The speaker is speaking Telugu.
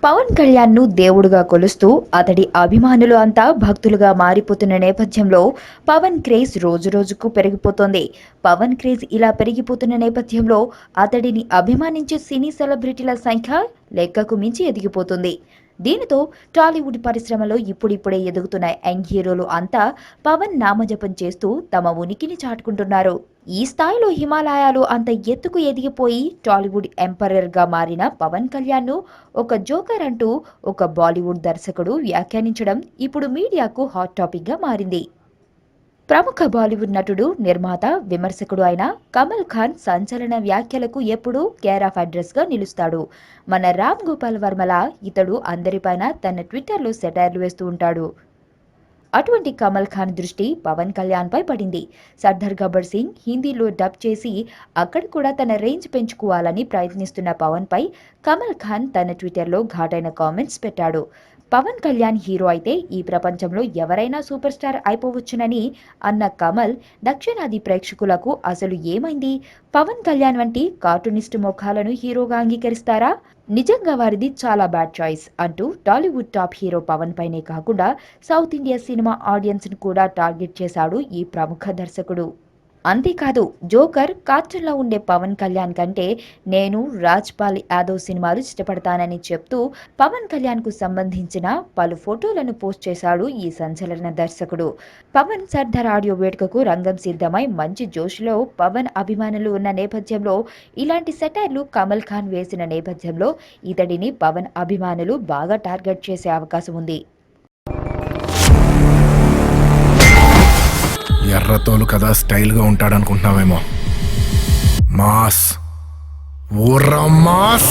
పవన్ కళ్యాణ్ను దేవుడుగా కొలుస్తూ అతడి అభిమానులు అంతా భక్తులుగా మారిపోతున్న నేపథ్యంలో పవన్ క్రేజ్ రోజురోజుకు పెరిగిపోతోంది. పవన్ క్రేజ్ ఇలా పెరిగిపోతున్న నేపథ్యంలో అతడిని అభిమానించే సినీ సెలబ్రిటీల సంఖ్య లెక్కకు మించి ఎదిగిపోతుంది. దీనితో టాలీవుడ్ పరిశ్రమలో ఇప్పుడిప్పుడే ఎదుగుతున్న యంగ్ హీరోలు అంతా పవన్ నామజపం చేస్తూ తమ ఉనికిని చాటుకుంటున్నారు. ఈ స్థాయిలో హిమాలయాలు అంత ఎత్తుకు ఎదిగిపోయి టాలీవుడ్ ఎంపరర్ గా మారిన పవన్ కళ్యాణ్ ను ఒక జోకర్ అంటూ ఒక బాలీవుడ్ దర్శకుడు వ్యాఖ్యానించడం ఇప్పుడు మీడియాకు హాట్ టాపిక్ గా మారింది. ప్రముఖ బాలీవుడ్ నటుడు, నిర్మాత, విమర్శకుడు అయిన కమల్ ఖాన్ సంచలన వ్యాఖ్యలకు ఎప్పుడూ కేర్ ఆఫ్ అడ్రస్ గా నిలుస్తాడు. మన రామ్ గోపాల్ వర్మలా ఇతడు అందరిపైన తన ట్విట్టర్లో సెటైర్లు వేస్తూ ఉంటాడు. అటువంటి కమల్ ఖాన్ దృష్టి పవన్ కళ్యాణ్ పై పడింది. సర్దార్ గబ్బర్ సింగ్ హిందీలో డబ్ చేసి అక్కడ కూడా తన రేంజ్ పెంచుకోవాలని ప్రయత్నిస్తున్న పవన్ పై కమల్ ఖాన్ తన ట్విట్టర్లో ఘాటైన కామెంట్స్ పెట్టాడు. పవన్ కళ్యాణ్ హీరో అయితే ఈ ప్రపంచంలో ఎవరైనా సూపర్ స్టార్ అయిపోవచ్చునని అన్న కమల్, దక్షిణాది ప్రేక్షకులకు అసలు ఏమైంది? పవన్ కళ్యాణ్ వంటి కార్టూనిస్ట్ ముఖాలను హీరోగా అంగీకరిస్తారా? నిజంగా వారిది చాలా బ్యాడ్ చాయిస్ అంటూ టాలీవుడ్ టాప్ హీరో పవన్ పైనే కాకుండా సౌత్ ఇండియా సినిమా ఆడియన్స్ ను కూడా టార్గెట్ చేశాడు ఈ ప్రముఖ దర్శకుడు. అంతేకాదు, జోకర్ కార్టూన్లో ఉండే పవన్ కళ్యాణ్ కంటే నేను రాజ్పాల్ యాదవ్ సినిమాలు ఇష్టపడతానని చెప్తూ పవన్ కళ్యాణ్ కు సంబంధించిన పలు ఫోటోలను పోస్ట్ చేశాడు ఈ సంచలన దర్శకుడు. పవన్ సర్దార్ ఆడియో వేడుకకు రంగం సిద్ధమై మంచి జోష్లో పవన్ అభిమానులు ఉన్న నేపథ్యంలో ఇలాంటి సెటైర్లు కమల్ ఖాన్ వేసిన నేపథ్యంలో ఇతడిని పవన్ అభిమానులు బాగా టార్గెట్ చేసే అవకాశం ఉంది. ఎర్రతోలు కదా స్టైల్గా ఉంటాడనుకుంటున్నావేమో. Mass ఊర్రా mass.